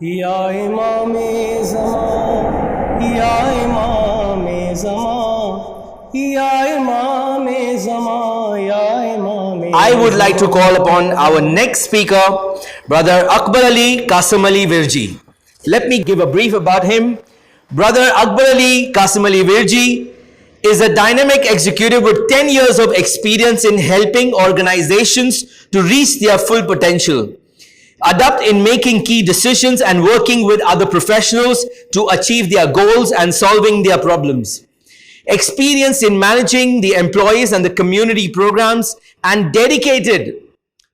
या इमामे ज़मान, या इमामे ज़मान, या इमामे ज़मान, या इमामे I would like to call upon our next speaker, Brother Akberali Kasamali Virjee. Let me give a brief about him. Brother Akberali Kasamali Virjee is a dynamic executive with 10 years of experience in helping organizations to reach their full potential, adept in making key decisions and working with other professionals to achieve their goals and solving their problems. Experienced in managing the employees and the community programs, and dedicated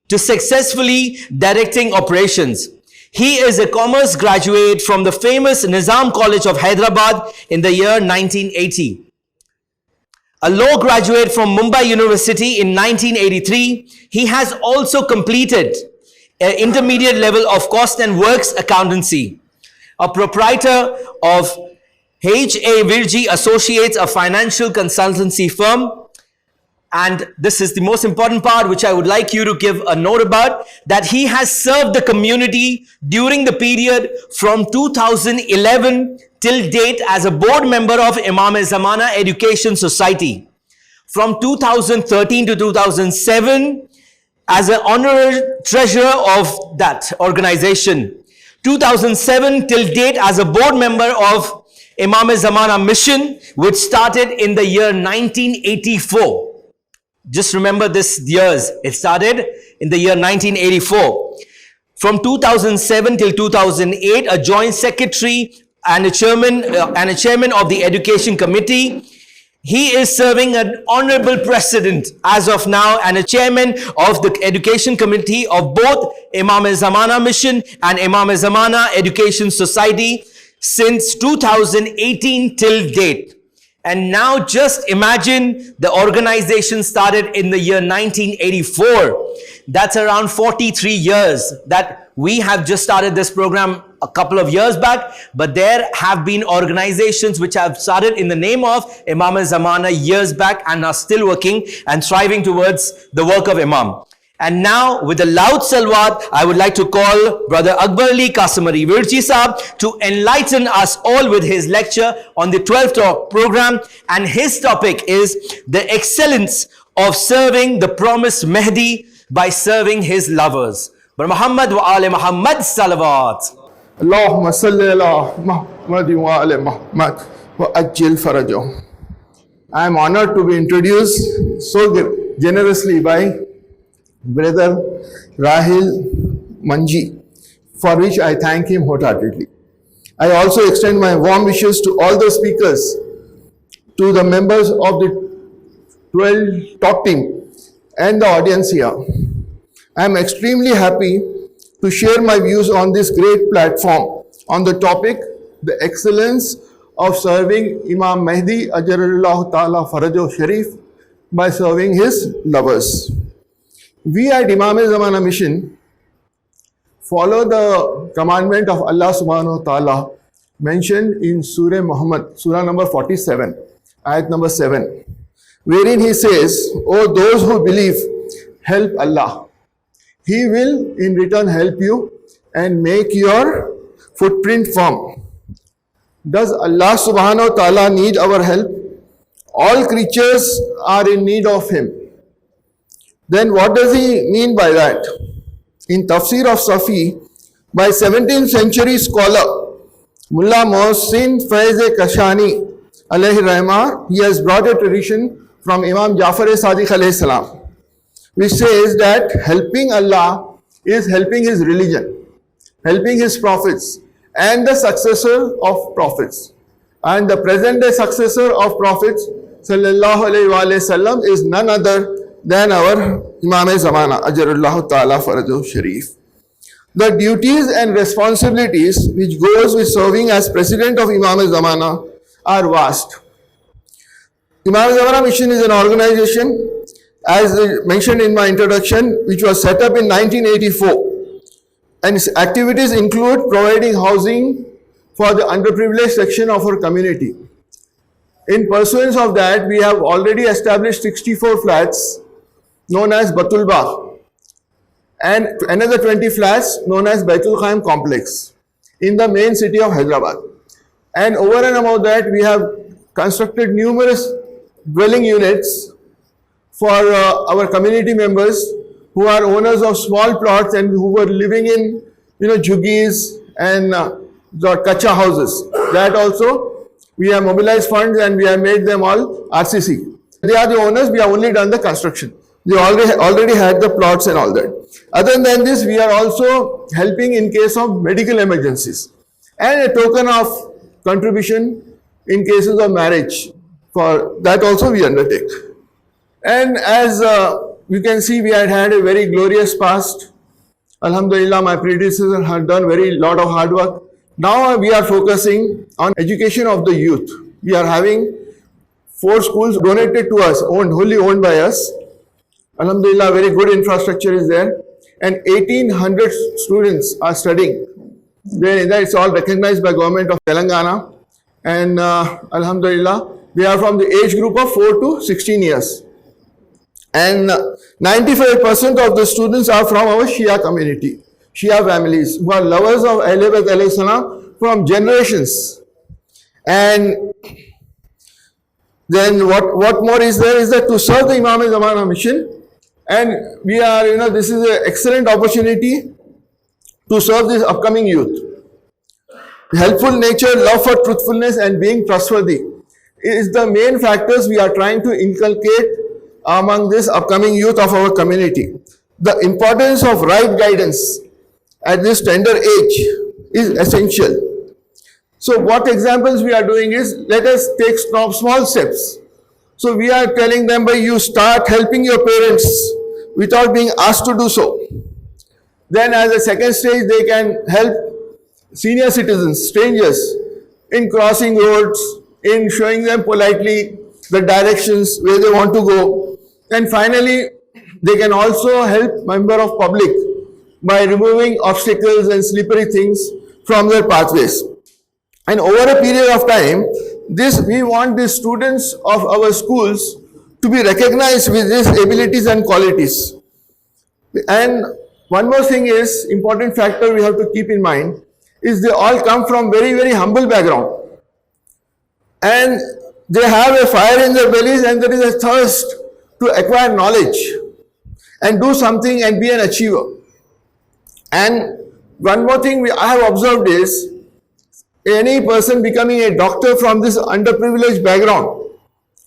to successfully directing operations. He is a commerce graduate from the famous Nizam College of Hyderabad in the year 1980. A law graduate from Mumbai University in 1983. He has also completed an intermediate level of cost and works accountancy. A proprietor of H.A. Virjee Associates, a financial consultancy firm. And this is the most important part which I would like you to give a note about, that he has served the community during the period from 2011 till date as a board member of Imam-e-Zamana Education Society. From 2013 to 2007 as an honorary treasurer of that organization. 2007 till date as a board member of Imam-e-Zamana Mission, which started in the year 1984. Just remember this years. It started in the year 1984. From 2007 till 2008, a joint secretary and a chairman of the education committee. He is serving an honorable president as of now and a chairman of the education committee of both Imam-e-Zamana Mission and Imam-e-Zamana Education Society since 2018 till date. And now just imagine the organization started in the year 1984. That's around 43 years that we have just started this program a couple of years back. But there have been organizations which have started in the name of Imam-e-Zamana years back and are still working and striving towards the work of Imam. And now, with a loud salawat, I would like to call Brother Akberali Kasamali Virjee Sahab to enlighten us all with his lecture on the 12th talk program. And his topic is the excellence of serving the promised Mahdi by serving his lovers. Brother Muhammad wa ali Muhammad salawat. Allahumma salli ala Muhammad wa ali Muhammad wa ajil farajo. I am honored to be introduced so generously by Brother Rahil Manji, for which I thank him wholeheartedly. I also extend my warm wishes to all the speakers, to the members of the 12 talk team and the audience here. I am extremely happy to share my views on this great platform on the topic, the excellence of serving Imam Mahdi Ajarullah Ta'ala Farajo Sharif by serving his lovers. We at Imam-e-Zamana Mission follow the commandment of Allah subhanahu wa ta'ala mentioned in Surah Muhammad, Surah number 47, ayat number 7, wherein he says, "O those who believe, help Allah. He will in return help you and make your footprint firm." Does Allah subhanahu wa ta'ala need our help? All creatures are in need of him. Then what does he mean by that? In Tafsir of Safi, by 17th century scholar Mullah Mohsin Faiz Kashani alayhi rahmah, he has brought a tradition from Imam Jafar Sadiq alayhi salam, which says that helping Allah is helping his religion, helping his prophets and the successor of prophets. And the present day successor of prophets sallallahu alayhi wa sallam is none other than our Imam-e-Zamana Ajarullah Ta'ala Farajo Sharif. The duties and responsibilities which goes with serving as president of Imam-e-Zamana are vast. Imam-e-Zamana Mission is an organization, as mentioned in my introduction, which was set up in 1984, and its activities include providing housing for the underprivileged section of our community. In pursuance of that, we have already established 64 flats known as Batul Bagh and another 20 flats known as Baitul Khaim complex. in the main city of Hyderabad. And over and above that, we have constructed numerous dwelling units for our community members who are owners of small plots and who were living in, juggies and the kacha houses. That also, we have mobilized funds and we have made them all RCC. They are the owners, we have only done the construction. They already had the plots and all that. Other than this, we are also helping in case of medical emergencies and a token of contribution in cases of marriage. For that also we undertake. And as you can see, we had a very glorious past. Alhamdulillah, my predecessors had done very lot of hard work. Now we are focusing on education of the youth. We are having 4 schools donated to us, wholly owned by us. Alhamdulillah, very good infrastructure is there. And 1800 students are studying. It's all recognized by government of Telangana. And Alhamdulillah, they are from the age group of 4 to 16 years. And 95% of the students are from our Shia community, Shia families, who are lovers of Ahlul Bayt alayhi salam from generations. And then what more is there is that to serve the Imam-e-Zamana mission, and we are, this is an excellent opportunity to serve this upcoming youth. Helpful nature, love for truthfulness and being trustworthy is the main factors we are trying to inculcate among this upcoming youth of our community. The importance of right guidance at this tender age is essential. So what examples we are doing is, let us take small steps. So we are telling them, by you start helping your parents without being asked to do so. Then as a second stage, they can help senior citizens, strangers, in crossing roads, in showing them politely the directions where they want to go. And finally, they can also help member of public by removing obstacles and slippery things from their pathways. And over a period of time, we want the students of our schools to be recognized with these abilities and qualities. And one more thing is, important factor we have to keep in mind, is they all come from very, very humble background. And they have a fire in their bellies and there is a thirst to acquire knowledge and do something and be an achiever. And one more thing I have observed is, any person becoming a doctor from this underprivileged background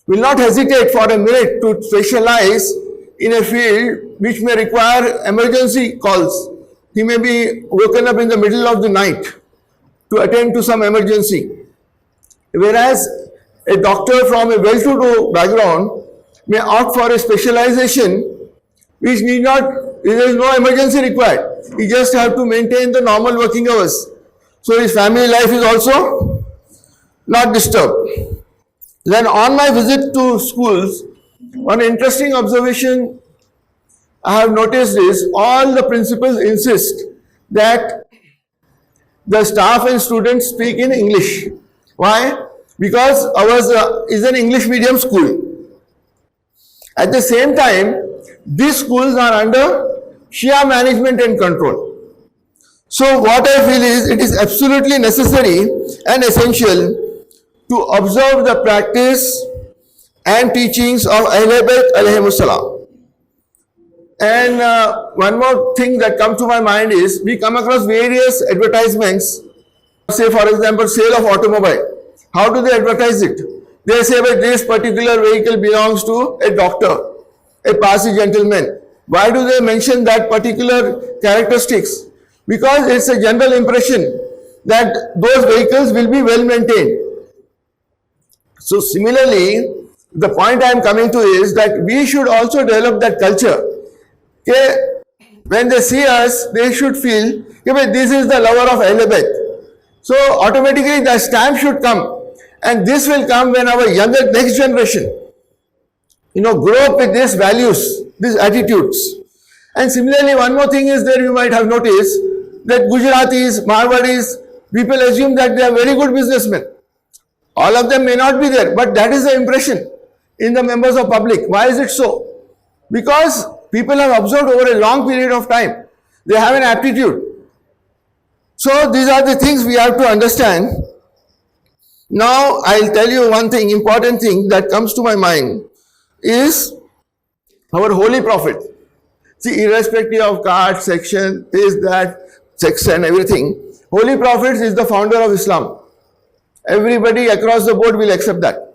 will not hesitate for a minute to specialize in a field which may require emergency calls. He may be woken up in the middle of the night to attend to some emergency. Whereas a doctor from a well-to-do background may opt for a specialization which need not, there is no emergency required. He just have to maintain the normal working hours. So his family life is also not disturbed. Then on my visit to schools, one interesting observation I have noticed is, all the principals insist that the staff and students speak in English. Why? Because ours is an English medium school. At the same time, these schools are under Shia management and control. So what I feel is, it is absolutely necessary and essential to observe the practice and teachings of Ahlul Bayt alayhimus salam. And one more thing that comes to my mind is, we come across various advertisements, say for example, sale of automobile. How do they advertise it? They say that this particular vehicle belongs to a doctor, a Parsi gentleman. Why do they mention that particular characteristics? Because it's a general impression that those vehicles will be well maintained. So similarly, the point I am coming to is that we should also develop that culture. Okay? When they see us, they should feel, okay, this is the lover of Ahlul Bayt. So automatically the stamp should come, and this will come when our younger next generation, grow up with these values, these attitudes. And similarly, one more thing is there, you might have noticed that Gujaratis, Marwadis, people assume that they are very good businessmen. All of them may not be there, but that is the impression in the members of public. Why is it so? Because people have observed over a long period of time, they have an aptitude. So these are the things we have to understand. Now I'll tell you one thing, important thing that comes to my mind is our holy prophet. See, irrespective of caste, section, this, that, section, everything, holy prophet is the founder of Islam. Everybody across the board will accept that.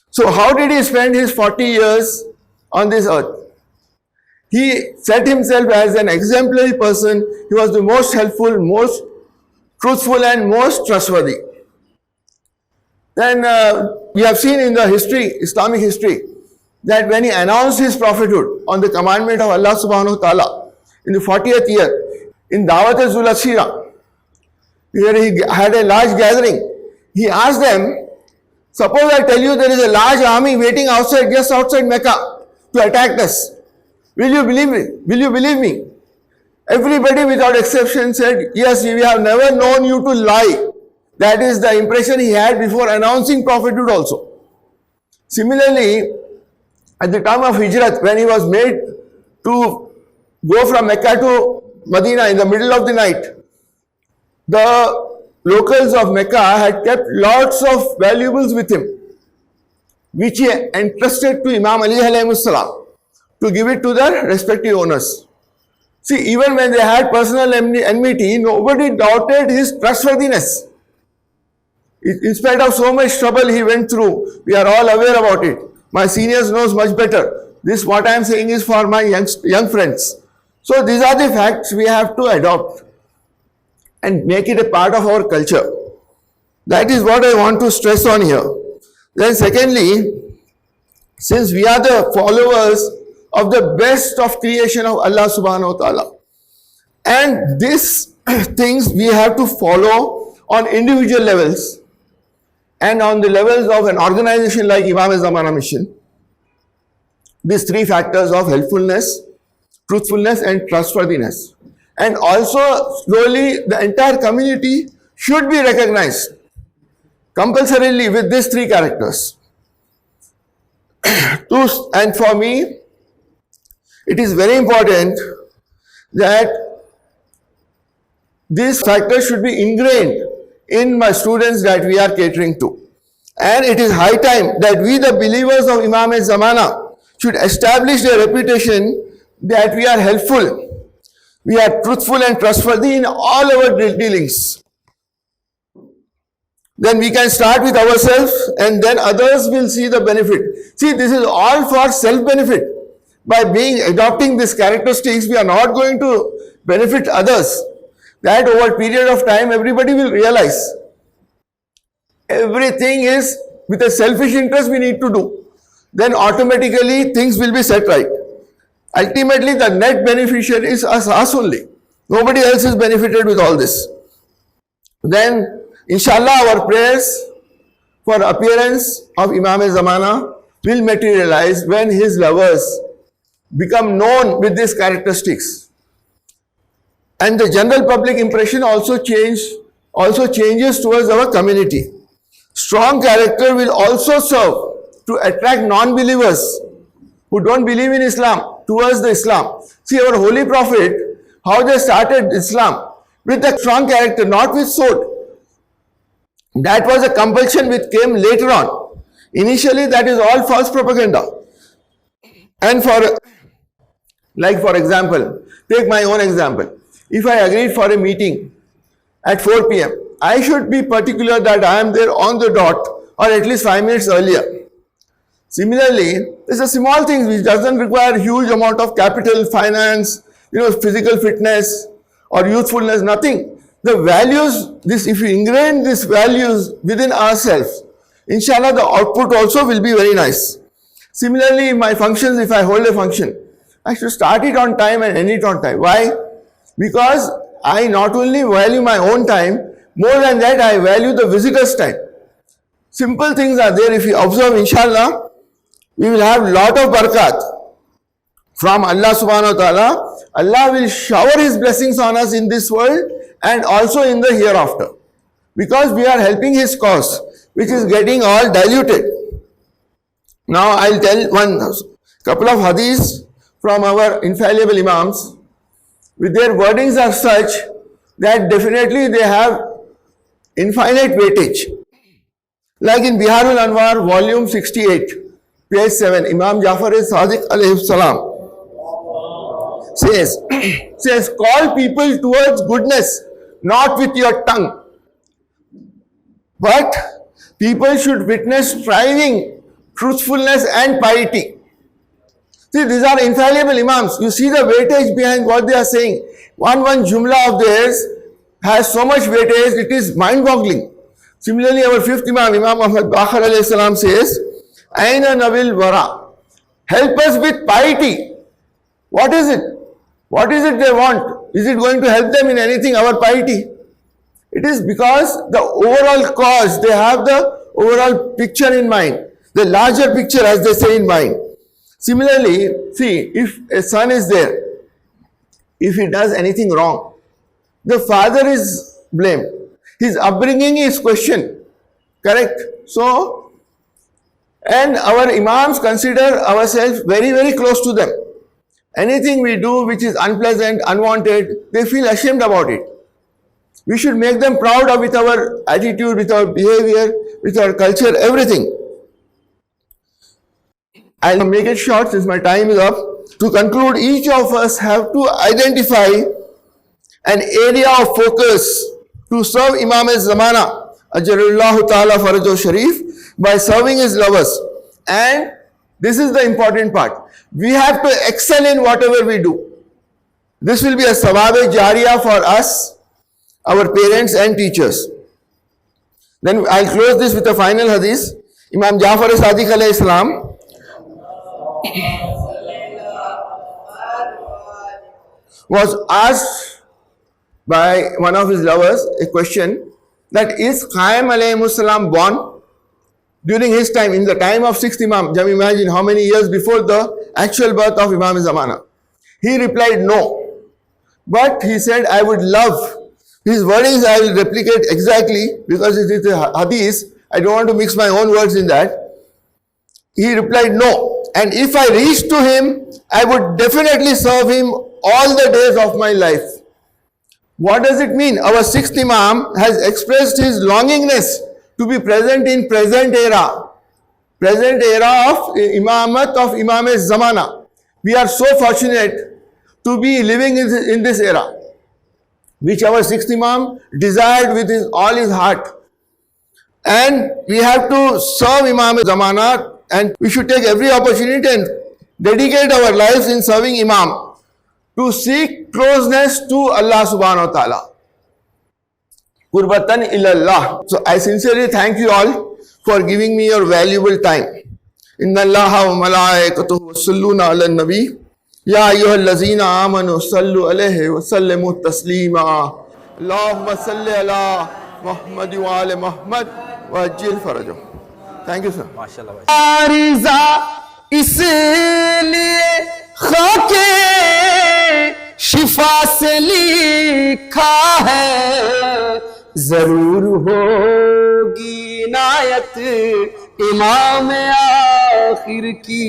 So how did he spend his 40 years on this earth? He set himself as an exemplary person. He was the most helpful, most truthful and most trustworthy. Then we have seen in the history, Islamic history, that when he announced his prophethood on the commandment of Allah subhanahu wa ta'ala in the 40th year, in Dawat al-Zulashira, where he had a large gathering, he asked them, suppose I tell you there is a large army waiting outside, just outside Mecca to attack us. Will you believe me? Will you believe me? Everybody without exception said, yes, we have never known you to lie. That is the impression he had before announcing prophethood also. Similarly, at the time of Hijrat, when he was made to go from Mecca to Medina in the middle of the night, the locals of Mecca had kept lots of valuables with him, which he entrusted to Imam Ali alayhi salam to give it to their respective owners. See, even when they had personal enmity, nobody doubted his trustworthiness. In spite of so much trouble he went through, we are all aware about it. My seniors knows much better. This what I am saying is for my young friends. So these are the facts we have to adopt and make it a part of our culture. That is what I want to stress on here. Then secondly, since we are the followers of the best of creation of Allah subhanahu wa ta'ala, and these things we have to follow on individual levels and on the levels of an organization like Imam-e-Zamana Mission, these three factors of helpfulness, truthfulness and trustworthiness. And also slowly the entire community should be recognized compulsorily with these three characters. And for me, it is very important that these factors should be ingrained in my students that we are catering to. And it is high time that we, the believers of Imam-e-Zamana, should establish a reputation that we are helpful, we are truthful and trustworthy in all our dealings. Then we can start with ourselves and then others will see the benefit. See, this is all for self-benefit. By adopting these characteristics, we are not going to benefit others. That over a period of time, everybody will realize everything is with a selfish interest we need to do. Then automatically things will be set right. Ultimately, the net beneficiary is us only. Nobody else is benefited with all this. Then, inshallah, our prayers for appearance of Imam-e-Zamana will materialize when his lovers become known with these characteristics. And the general public impression also changes towards our community. Strong character will also serve to attract non-believers who don't believe in Islam towards the Islam. See, our holy prophet, how they started Islam with a strong character, not with sword. That was a compulsion which came later on. Initially, that is all false propaganda. And for example, take my own example. If I agreed for a meeting at 4 p.m., I should be particular that I am there on the dot or at least 5 minutes earlier. Similarly, it's a small thing which doesn't require huge amount of capital, finance, physical fitness or youthfulness, nothing. The values, if you ingrain these values within ourselves, inshallah the output also will be very nice. Similarly, in my functions, if I hold a function, I should start it on time and end it on time. Why? Because I not only value my own time, more than that I value the visitor's time. Simple things are there. If you observe, inshallah, we will have lot of barakat from Allah subhanahu wa ta'ala. Allah will shower His blessings on us in this world and also in the hereafter. Because we are helping His cause, which is getting all diluted. Now I'll tell one couple of hadiths from our infallible Imams. With their wordings are such that definitely they have infinite weightage. Like in Biharul Anwar, volume 68, page 7, Imam Jafar Sadiq alayhi salam says, call people towards goodness, not with your tongue, but people should witness striving, truthfulness and piety. See, these are infallible Imams. You see the weightage behind what they are saying. One jumla of theirs has so much weightage, it is mind-boggling. Similarly, our fifth Imam, Imam Ahmad Baqir alayhi salam says, Aina Nabil Wara. Help us with piety. What is it? What is it they want? Is it going to help them in anything, our piety? It is because the overall cause, they have the overall picture in mind, the larger picture as they say in mind. Similarly, see, if a son is there, if he does anything wrong, the father is blamed. His upbringing is questioned. Correct? So, and our Imams consider ourselves very, very close to them. Anything we do which is unpleasant, unwanted, they feel ashamed about it. We should make them proud of with our attitude, with our behavior, with our culture, everything. I'll make it short since my time is up. To conclude, each of us have to identify an area of focus to serve Imam Zamana, Ajarullahu Ta'ala Farajo Sharif, by serving his lovers. And this is the important part. We have to excel in whatever we do. This will be a Sawab-e Jariya for us, our parents and teachers. Then I'll close this with a final hadith. Imam Jafar Sadiq alayhi salam was asked by one of his lovers a question that is Qaim alayhi salam born during his time, in the time of sixth Imam? Just imagine how many years before the actual birth of Imam Zamana. He replied no, but he said, I would love, his wordings I will replicate exactly because it is a hadith, I don't want to mix my own words in that. He replied no, and if I reach to him, I would definitely serve him all the days of my life. What does it mean? Our sixth Imam has expressed his longingness to be present in present era of Imamat of Imam Zamana. We are so fortunate to be living in this era, which our sixth Imam desired with all his heart. And we have to serve Imam Zamana, and we should take every opportunity and dedicate our lives in serving Imam to seek closeness to Allah subhanahu wa ta'ala. Qurbatan ilallah. So I sincerely thank you all for giving me your valuable time. Inna Allaha wa malaikatuhu yusalluna ala nabi. Ya ayyuhallazina amanu sallu alayhi wa sallimu taslima. Allahumma salli ala Muhammad wa ala Muhammad wa ajil farajahu. Thank you, sir. MashaAllah. आरिज़ा इसलिए खाके शिफा से लिखा है, जरूर होगी नायत इमाम आखिर की।